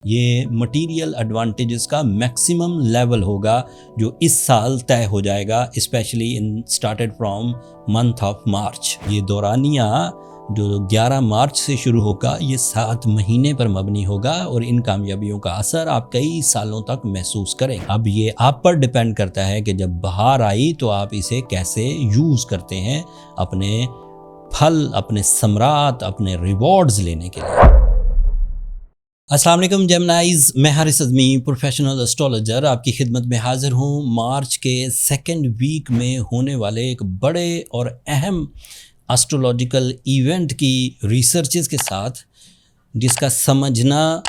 ये material advantages का maximum level होगा जो इस साल तय हो जाएगा, specially in started from month of March. ये दौरानिया जो 11 मार्च से शुरू होगा ये 7 महीने पर मबनी होगा और इन कामयाबियों का असर आप कई सालों तक महसूस करें। अब ये आप पर डिपेंड करता है कि जब बहार आई तो आप इसे कैसे यूज़ करते हैं अपने फल, अपने समरात, अपने रिवॉर्ड्स लेने के लिए। अस्सलाम वालेकुम जेमिनाइज, मैं हारिस अज़मी प्रोफेशनल एस्ट्रोलॉजर आपकी खिदमत में हाजिर हूँ। मार्च के सेकेंड वीक में होने वाले एक बड़े और अहम एस्ट्रोलॉजिकल इवेंट की रिसर्चेस के साथ, जिसका समझना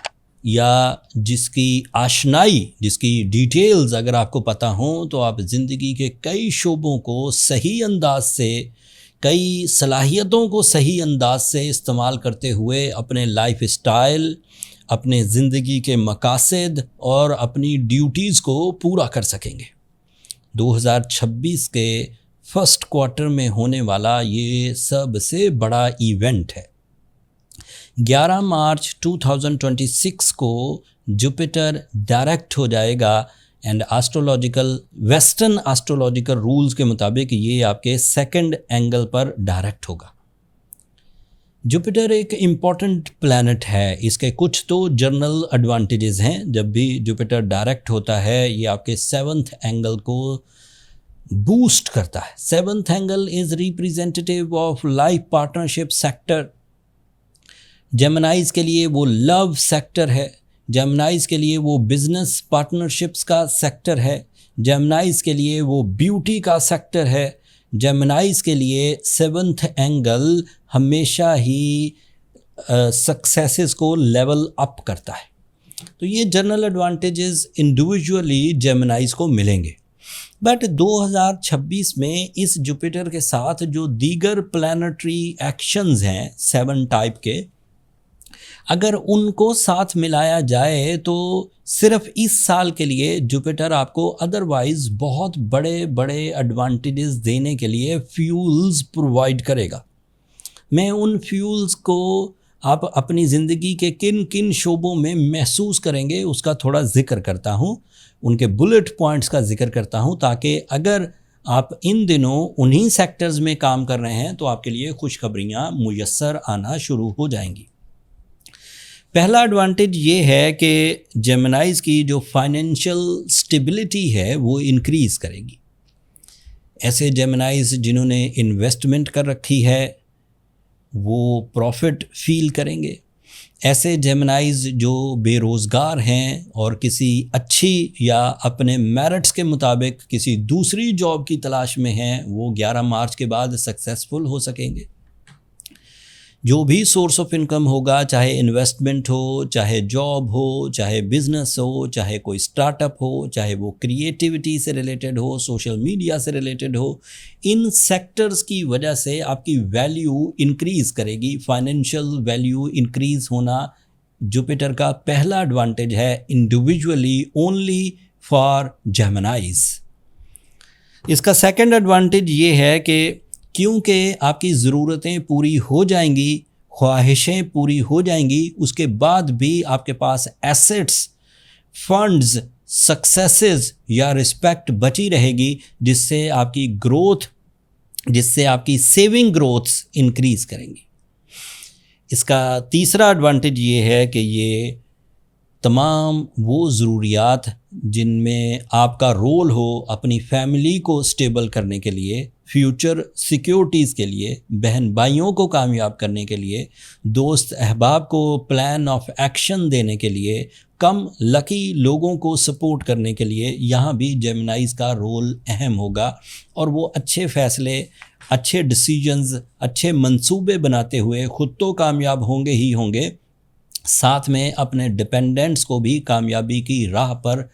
या जिसकी आशनाई, जिसकी डिटेल्स अगर आपको पता हों तो आप ज़िंदगी के कई शोबों को सही अंदाज से, कई सलाहियतों को सही अंदाज से इस्तेमाल करते हुए अपने लाइफ स्टाइल, अपने ज़िंदगी के मकासद और अपनी ड्यूटीज़ को पूरा कर सकेंगे। 2026 के फर्स्ट क्वार्टर में होने वाला ये सबसे बड़ा इवेंट है। 11 मार्च 2026 को जुपिटर डायरेक्ट हो जाएगा एंड वेस्टर्न एस्ट्रोलॉजिकल रूल्स के मुताबिक ये आपके सेकंड एंगल पर डायरेक्ट होगा। जुपिटर एक इम्पॉर्टेंट प्लैनेट है, इसके कुछ तो जर्नल एडवांटेजेस हैं। जब भी जुपिटर डायरेक्ट होता है ये आपके 7th एंगल को बूस्ट करता है। 7th angle is representative of life partnership sector. जेमिनाइज के लिए वो लव सेक्टर है, जेमिनाइज के लिए वो बिजनेस पार्टनरशिप्स का सेक्टर है, जेमिनाइज के लिए वो ब्यूटी का सेक्टर है। जेमिनाइज के लिए 7th एंगल हमेशा ही सक्सेसेस को लेवल अप करता है। तो ये जनरल एडवांटेजेस इंडिविजुअली जेमिनाइज को मिलेंगे। बट 2026 में इस जुपिटर के साथ जो दीगर प्लैनेटरी एक्शंस हैं 7 टाइप के, अगर उनको साथ मिलाया जाए तो सिर्फ इस साल के लिए जुपिटर आपको अदरवाइज बहुत बड़े बड़े एडवांटेजेस देने के लिए फ्यूल्स प्रोवाइड करेगा। मैं उन फ्यूल्स को आप अपनी ज़िंदगी के किन किन शोबों में महसूस करेंगे उसका थोड़ा जिक्र करता हूँ, उनके बुलेट पॉइंट्स का जिक्र करता हूँ, ताकि अगर आप इन दिनों उन्हीं सेक्टर्स में काम कर रहे हैं तो आपके लिए खुशखबरियाँ मुयस्सर आना शुरू हो जाएंगी। पहला एडवांटेज ये है कि जेमिनाइज की जो फाइनेंशियल स्टेबिलिटी है वो इंक्रीज़ करेगी। ऐसे जेमिनाइज जिन्होंने इन्वेस्टमेंट कर रखी है वो प्रॉफिट फील करेंगे। ऐसे जेमिनाइज जो बेरोज़गार हैं और किसी अच्छी या अपने मेरिट्स के मुताबिक किसी दूसरी जॉब की तलाश में हैं वो 11 मार्च के बाद सक्सेसफुल हो सकेंगे। जो भी सोर्स ऑफ इनकम होगा, चाहे इन्वेस्टमेंट हो, चाहे जॉब हो, चाहे बिजनेस हो, चाहे कोई स्टार्टअप हो, चाहे वो क्रिएटिविटी से रिलेटेड हो, सोशल मीडिया से रिलेटेड हो, इन सेक्टर्स की वजह से आपकी वैल्यू इंक्रीज़ करेगी। फाइनेंशियल वैल्यू इंक्रीज़ होना जुपिटर का पहला एडवांटेज है, इंडिविजुअली ओनली फॉर जेमिनाइज। इसका सेकंड एडवांटेज ये है कि क्योंकि आपकी ज़रूरतें पूरी हो जाएंगी, ख्वाहिशें पूरी हो जाएंगी, उसके बाद भी आपके पास एसेट्स, फंड्स, सक्सेसेस या रिस्पेक्ट बची रहेगी, जिससे आपकी ग्रोथ, जिससे आपकी सेविंग ग्रोथ्स इंक्रीज़ करेंगी। इसका तीसरा एडवांटेज ये है कि ये तमाम वो ज़रूरियात जिनमें आपका रोल हो अपनी फैमिली को स्टेबल करने के लिए, फ्यूचर सिक्योरिटीज़ के लिए, बहन भाइयों को कामयाब करने के लिए, दोस्त अहबाब को प्लान ऑफ एक्शन देने के लिए, कम लकी लोगों को सपोर्ट करने के लिए, यहाँ भी जेमिनाइज का रोल अहम होगा और वो अच्छे फ़ैसले, अच्छे डिसीजंस, अच्छे मंसूबे बनाते हुए ख़ुद तो कामयाब होंगे ही होंगे, साथ में अपने डिपेंडेंट्स को भी कामयाबी की राह पर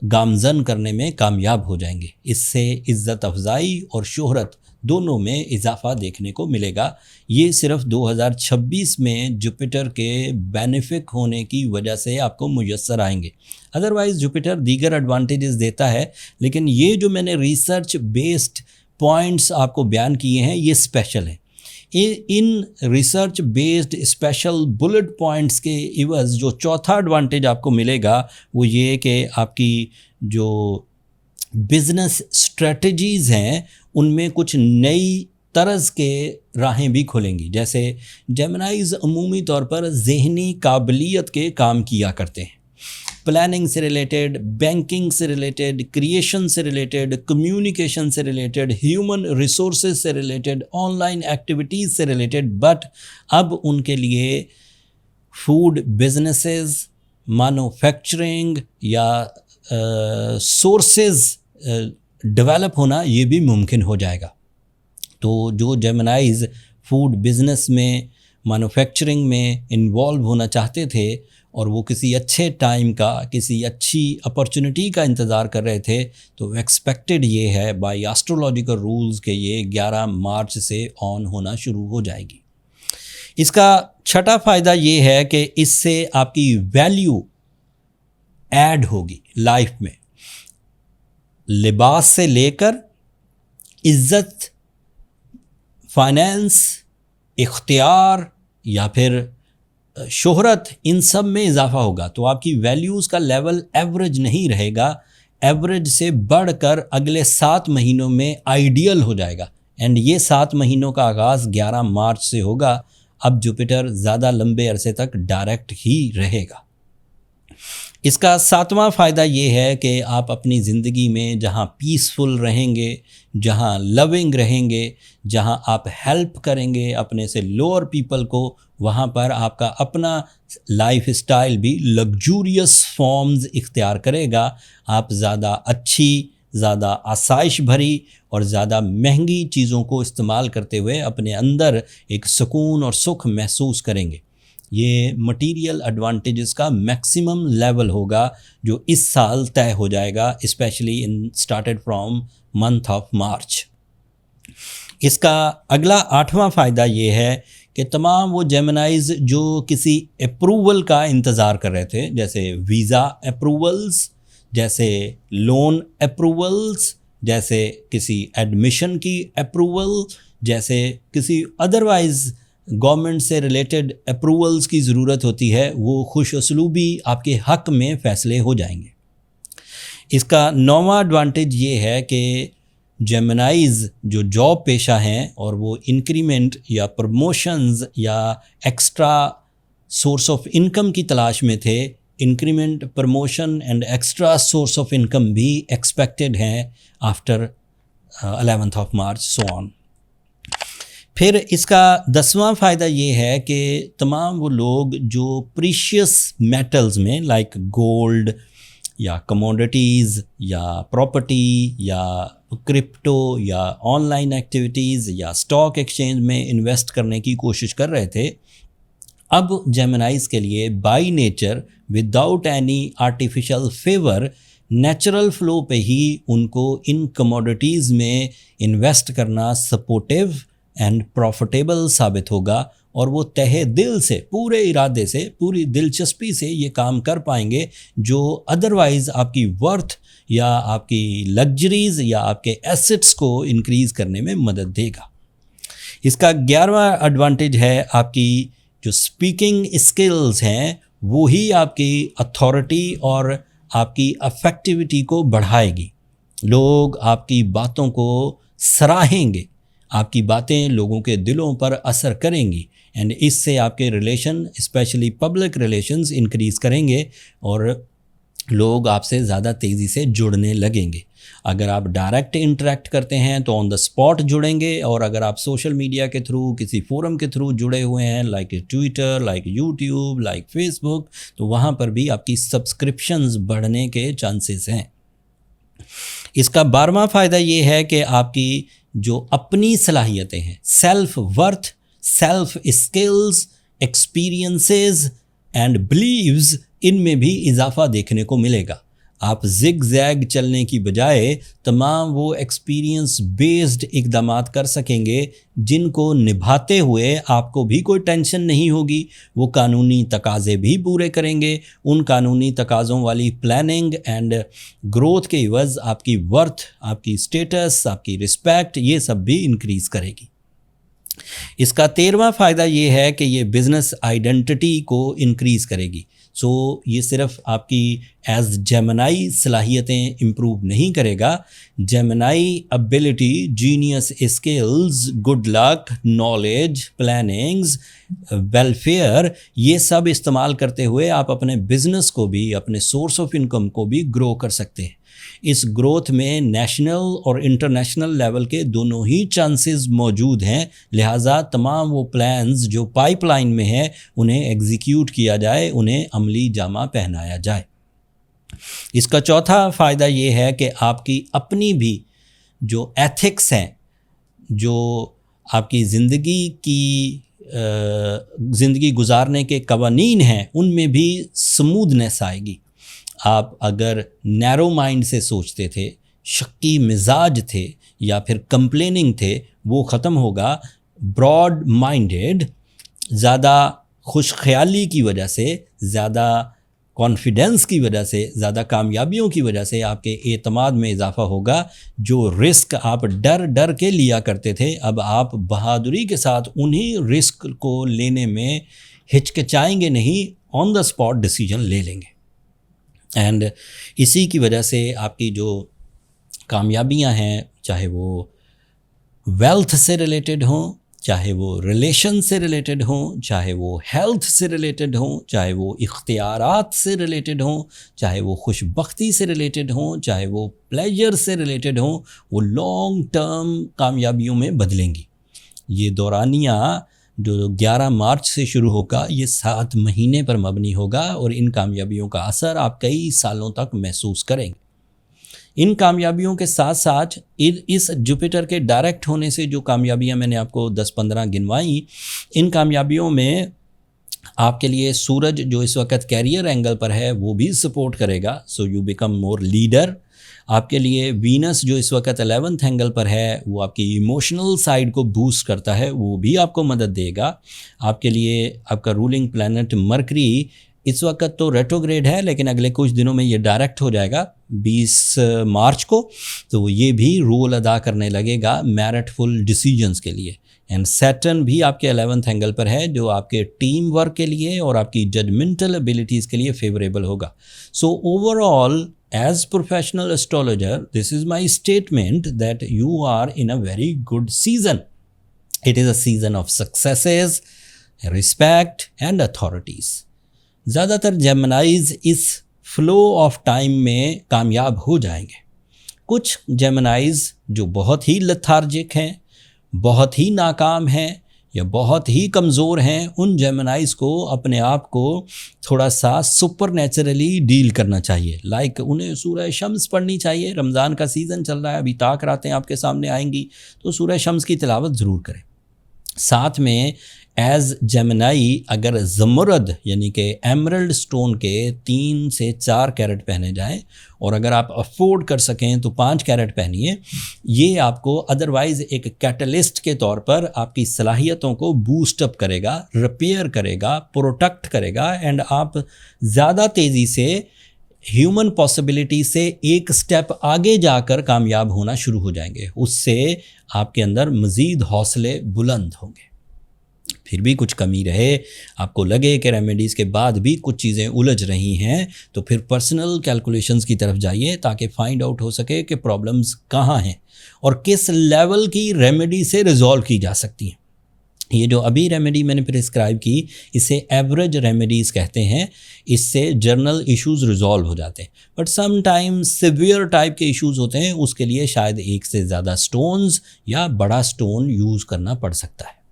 गामज़न करने में कामयाब हो जाएंगे। इससे इज़्ज़त अफजाई और शोहरत दोनों में इजाफ़ा देखने को मिलेगा। ये सिर्फ 2026 में जुपिटर के बेनिफिक होने की वजह से आपको मुयस्सर आएंगे। अदरवाइज़ जुपिटर दीगर एडवांटेजेस देता है, लेकिन ये जो मैंने रिसर्च बेस्ड पॉइंट्स आपको बयान किए हैं ये स्पेशल है। In research based special bullet points के इवज़ जो चौथा एडवांटेज आपको मिलेगा वो ये कि आपकी जो बिज़नेस स्ट्रेटजीज़ हैं उनमें कुछ नई तर्ज के राहें भी खुलेंगी। जैसे जेमिनाइज़ अमूमी तौर पर ज़हनी काबिलियत के काम किया करते हैं, प्लानिंग से रिलेटेड, बैंकिंग से रिलेटेड, क्रिएशन से रिलेटेड, कम्युनिकेशन से रिलेटेड, ह्यूमन रिसोर्सेज से रिलेटेड, ऑनलाइन एक्टिविटीज़ से रिलेटेड। बट अब उनके लिए फूड बिजनेसेस, मैन्युफैक्चरिंग या सोर्सेज डेवलप होना ये भी मुमकिन हो जाएगा। तो जो जेमिनाइज़ फूड बिज़नेस में, मैन्युफैक्चरिंग में इन्वॉल्व होना चाहते थे और वो किसी अच्छे टाइम का, किसी अच्छी अपॉर्चुनिटी का इंतज़ार कर रहे थे, तो एक्सपेक्टेड ये है बाय एस्ट्रोलॉजिकल रूल्स के ये 11 मार्च से ऑन होना शुरू हो जाएगी। इसका छठा फ़ायदा ये है कि इससे आपकी वैल्यू ऐड होगी लाइफ में। लिबास से लेकर इज़्ज़त, फाइनेंस, इख्तियार या फिर शोहरत, इन सब में इजाफा होगा। तो आपकी वैल्यूज़ का लेवल एवरेज नहीं रहेगा, एवरेज से बढ़कर अगले 7 महीनों में आइडियल हो जाएगा। एंड ये 7 महीनों का आगाज़ 11 मार्च से होगा। अब जुपिटर ज़्यादा लंबे अरसे तक डायरेक्ट ही रहेगा। इसका 7वां फ़ायदा ये है कि आप अपनी ज़िंदगी में जहाँ पीसफुल रहेंगे, जहाँ लविंग रहेंगे, जहाँ आप हेल्प करेंगे अपने से लोअर पीपल को, वहाँ पर आपका अपना लाइफ स्टाइल भी लग्जूरियस फॉर्म्स इख्तियार करेगा। आप ज़्यादा अच्छी, ज़्यादा आसाइश भरी और ज़्यादा महंगी चीज़ों को इस्तेमाल करते हुए अपने अंदर एक सुकून और सुख महसूस करेंगे। ये मटीरियल एडवांटेजेस का मैक्सिमम लेवल होगा जो इस साल तय हो जाएगा, specially in started from month of March. इसका अगला 8वां फ़ायदा ये है कि तमाम वो जेमिनाइज़ जो किसी अप्रूवल का इंतज़ार कर रहे थे, जैसे वीज़ा अप्रूवल्स, जैसे लोन अप्रूवल्स, जैसे किसी एडमिशन की अप्रूवल, जैसे किसी अदरवाइज़ गवर्नमेंट से रिलेटेड अप्रूवल्स की ज़रूरत होती है, वो खुश उसलूबी आपके हक़ में फ़ैसले हो जाएंगे। इसका 9वां एडवांटेज ये है कि जेमिनाइज़ जो जॉब पेशा हैं और वो इंक्रीमेंट या प्रमोशंस या एक्स्ट्रा सोर्स ऑफ इनकम की तलाश में थे, increment, promotion and extra source of income भी एक्सपेक्टेड हैं after 11th of March so on. फिर इसका 10वां फ़ायदा ये है कि तमाम वो लोग जो प्रीशियस मेटल्स में लाइक गोल्ड या कमोडिटीज़ या प्रॉपर्टी या क्रिप्टो या ऑनलाइन एक्टिविटीज़ या स्टॉक एक्सचेंज में इन्वेस्ट करने की कोशिश कर रहे थे, अब जेमिनाइज़ के लिए by nature without any artificial favour natural flow पे ही उनको इन कमोडिटीज़ में इन्वेस्ट करना सपोर्टिव एंड प्रॉफिटेबल साबित होगा और वो तहे दिल से, पूरे इरादे से, पूरी दिलचस्पी से ये काम कर पाएंगे जो अदरवाइज़ आपकी वर्थ या आपकी लग्जरीज़ या आपके एसेट्स को इंक्रीज़ करने में मदद देगा। इसका 11वां एडवांटेज है आपकी जो स्पीकिंग स्किल्स हैं वो ही आपकी अथॉरिटी और आपकी अफेक्टिविटी को बढ़ाएगी। लोग आपकी बातों को सराहेंगे, आपकी बातें लोगों के दिलों पर असर करेंगी एंड इससे आपके relation, specially public relations, increase करेंगे और लोग आपसे ज़्यादा तेज़ी से जुड़ने लगेंगे। अगर आप डायरेक्ट इंटरेक्ट करते हैं तो ऑन द स्पॉट जुड़ेंगे, और अगर आप सोशल मीडिया के थ्रू, किसी फोरम के थ्रू जुड़े हुए हैं like Twitter, like YouTube, like Facebook, तो वहाँ पर भी आपकी सब्सक्रिप्शंस बढ़ने के चांसेस हैं। इसका 12वां फ़ायदा ये है कि आपकी जो अपनी सलाहियतें हैं, self worth, self skills, experiences and beliefs, इनमें भी इजाफा देखने को मिलेगा। आप जिग जैग चलने की बजाय तमाम वो एक्सपीरियंस बेस्ड इक़दामात कर सकेंगे जिनको निभाते हुए आपको भी कोई टेंशन नहीं होगी। वो कानूनी तकाज़े भी पूरे करेंगे। उन कानूनी तकाज़ों वाली प्लानिंग एंड ग्रोथ के इवज़ आपकी वर्थ, आपकी स्टेटस, आपकी रिस्पेक्ट, ये सब भी इंक्रीज़ करेगी। इसका 13वां फ़ायदा ये है कि ये बिज़नेस आइडेंटिटी को इंक्रीज़ करेगी। सो ये सिर्फ आपकी एज जेमिनी सलाहियतें इम्प्रूव नहीं करेगा, Gemini ability, genius skills, good luck, knowledge, plannings, welfare, ये सब इस्तेमाल करते हुए आप अपने बिज़नेस को भी, अपने सोर्स ऑफ इनकम को भी ग्रो कर सकते हैं। इस ग्रोथ में नेशनल और इंटरनेशनल लेवल के दोनों ही चांसेस मौजूद हैं, लिहाजा तमाम वो प्लान्स जो पाइपलाइन में हैं उन्हें एग्जीक्यूट किया जाए, उन्हें अमली जामा पहनाया जाए। इसका चौथा फ़ायदा ये है कि आपकी अपनी भी जो एथिक्स हैं, जो आपकी ज़िंदगी गुजारने के कवानीन हैं, उनमें भी स्मूथनेस आएगी। आप अगर नैरो माइंड से सोचते थे, शक्की मिजाज थे या फिर कंप्लेनिंग थे, वो ख़त्म होगा। ब्रॉड माइंडेड, ज़्यादा खुश ख्याली की वजह से, ज़्यादा कॉन्फिडेंस की वजह से, ज़्यादा कामयाबियों की वजह से आपके एतमाद में इजाफ़ा होगा। जो रिस्क आप डर डर के लिया करते थे, अब आप बहादुरी के साथ उन्हीं रिस्क को लेने में हिचकिचाएंगे नहीं, ऑन द स्पॉट डिसीजन ले लेंगे। एंड इसी की वजह से आपकी जो कामयाबियां हैं, चाहे वो वेल्थ से रिलेटेड हों, चाहे वो रिलेशन से रिलेटेड हों, चाहे वो हेल्थ से रिलेटेड हों, चाहे वो इख्तियारात से रिलेटेड हों, चाहे वो खुशबख्ती से रिलेटेड हों, चाहे वो प्लेजर से रिलेटेड हों, वो लॉन्ग टर्म कामयाबियों में बदलेंगी। ये दौरानिया जो 11 मार्च से शुरू होगा, ये 7 महीने पर मबनी होगा और इन कामयाबियों का असर आप कई सालों तक महसूस करेंगे। इन कामयाबियों के साथ साथ इस जुपिटर के डायरेक्ट होने से जो कामयाबियां मैंने आपको 10-15 गिनवाई, इन कामयाबियों में आपके लिए सूरज जो इस वक्त कैरियर एंगल पर है वो भी सपोर्ट करेगा, so you become more leader. आपके लिए वीनस जो इस वक्त 11th एंगल पर है वो आपकी इमोशनल साइड को बूस्ट करता है, वो भी आपको मदद देगा। आपके लिए आपका रूलिंग प्लैनेट मरकरी इस वक्त तो रेट्रोग्रेड है, लेकिन अगले कुछ दिनों में ये डायरेक्ट हो जाएगा 20 मार्च को, तो ये भी रोल अदा करने लगेगा मैरिटफुल डिसीजंस के लिए। एंड सैटर्न भी आपके 11th एंगल पर है, जो आपके टीम वर्क के लिए और आपकी जजमेंटल एबिलिटीज़ के लिए फेवरेबल होगा। So overall as professional astrologer, this is my statement that you are in a very good season. It is a season of successes, respect and authorities. ज़्यादातर जेमिनाइज इस flow of time में कामयाब हो जाएंगे। कुछ जेमिनाइज जो बहुत ही लथार्जिक हैं, बहुत ही नाकाम हैं या बहुत ही कमज़ोर हैं, उन जेमिनाइज को अपने आप को थोड़ा सा सुपर नेचुरली डील करना चाहिए। लाइक उन्हें सूरह शम्स पढ़नी चाहिए। रमज़ान का सीज़न चल रहा है, अभी ताक रातें आपके सामने आएंगी, तो सूरह शम्स की तिलावत ज़रूर करें। साथ में एज जेमिनाई अगर ज़मरद यानी कि एमरल्ड स्टोन के 3 से 4 कैरेट पहने जाएं, और अगर आप अफोर्ड कर सकें तो 5 कैरेट पहनिए। ये आपको अदरवाइज़ एक कैटलिस्ट के तौर पर आपकी सलाहियतों को बूस्ट अप करेगा, रिपेयर करेगा, प्रोटेक्ट करेगा, एंड आप ज़्यादा तेज़ी से ह्यूमन पॉसिबिलिटी से एक स्टेप आगे जाकर कामयाब होना शुरू हो जाएंगे। उससे आपके अंदर मज़ीद हौसले बुलंद होंगे। फिर भी कुछ कमी रहे, आपको लगे कि रेमेडीज़ के बाद भी कुछ चीज़ें उलझ रही हैं, तो फिर पर्सनल कैलकुलेशंस की तरफ जाइए ताकि फाइंड आउट हो सके कि प्रॉब्लम्स कहाँ हैं और किस लेवल की रेमेडी से रिजॉल्व की जा सकती हैं। ये जो अभी रेमेडी मैंने प्रिस्क्राइब की, इसे एवरेज रेमेडीज़ कहते हैं। इससे जर्नल इश्यूज़ रिजॉल्व हो जाते हैं, but sometime severe type के इश्यूज़ होते हैं, उसके लिए शायद एक से ज़्यादा स्टोन्स या बड़ा स्टोन यूज़ करना पड़ सकता है।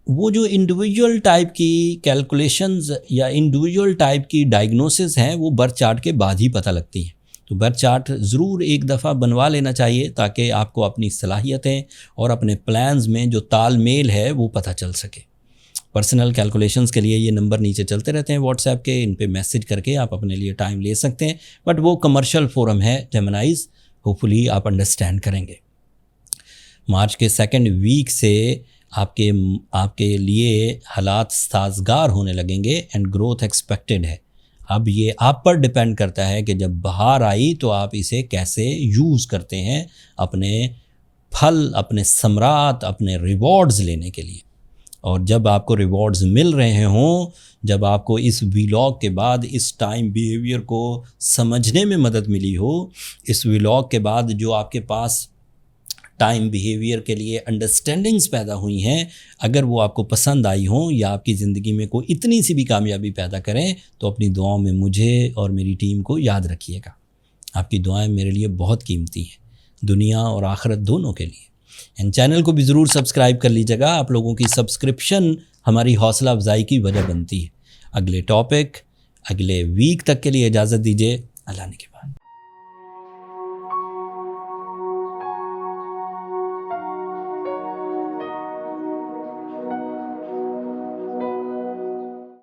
वो जो इंडिविजुअल टाइप की कैलकुलेशंस या इंडिविजुअल टाइप की डायग्नोसिस हैं, वो बर्थ चार्ट के बाद ही पता लगती हैं। तो बर्थ चार्ट ज़रूर एक दफ़ा बनवा लेना चाहिए ताकि आपको अपनी सलाहियतें और अपने प्लान्स में जो तालमेल है वो पता चल सके। पर्सनल कैलकुलेशंस के लिए ये नंबर नीचे चलते रहते हैं व्हाट्सएप के, इन पे मैसेज करके आप अपने लिए टाइम ले सकते हैं, बट वो कमर्शियल फोरम है जेमिनाइज, होपफुली आप अंडरस्टैंड करेंगे। मार्च के 2nd वीक से आपके लिए हालात साजगार होने लगेंगे एंड ग्रोथ एक्सपेक्टेड है। अब ये आप पर डिपेंड करता है कि जब बाहर आई तो आप इसे कैसे यूज़ करते हैं अपने फल, अपने सम्राट, अपने रिवॉर्ड्स लेने के लिए। और जब आपको रिवॉर्ड्स मिल रहे हों, जब आपको इस व्लॉग के बाद इस टाइम बिहेवियर को समझने में मदद मिली हो, इस व्लॉग के बाद जो आपके पास टाइम बिहेवियर के लिए अंडरस्टैंडिंग्स पैदा हुई हैं, अगर वो आपको पसंद आई हों या आपकी ज़िंदगी में कोई इतनी सी भी कामयाबी पैदा करें, तो अपनी दुआओं में मुझे और मेरी टीम को याद रखिएगा। आपकी दुआएं मेरे लिए बहुत कीमती हैं, दुनिया और आखिरत दोनों के लिए। एंड चैनल को भी ज़रूर सब्सक्राइब कर लीजिएगा। आप लोगों की सब्सक्रिप्शन हमारी हौसला अफजाई की वजह बनती है। अगले टॉपिक, अगले वीक तक के लिए इजाज़त दीजिए। अल्लाह ने के बाद।